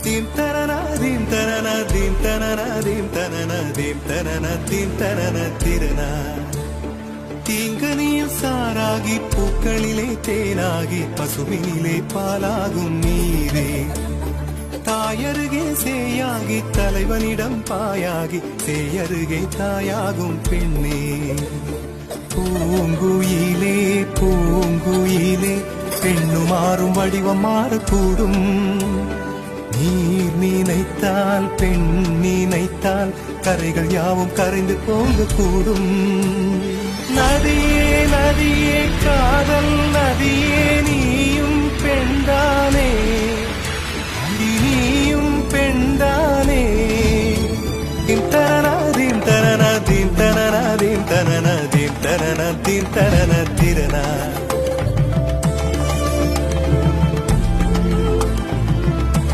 theme தனனா theme தனனா theme தனனா தீம் தனனா தீம் தனனா தீம் தனன திறனா தீங்கனியில் சாராகி பூக்களிலே தேனாகி பசுவினிலே பாலாகும் நீரே தாயருகே சேயாகி தலைவனிடம் பாயாகி சேயருகே தாயாகும் பெண்ணே பூங்குயிலே பூங்குயிலே பெண்ணு மாறும் வடிவம் மாறக்கூடும் நீர் நினைத்தால் பெண் நினைத்தால் கரைகள் யாவும் கரைந்து போகக்கூடும் நதியே நதியே காதல் நதியே நீயும் பெண்தானே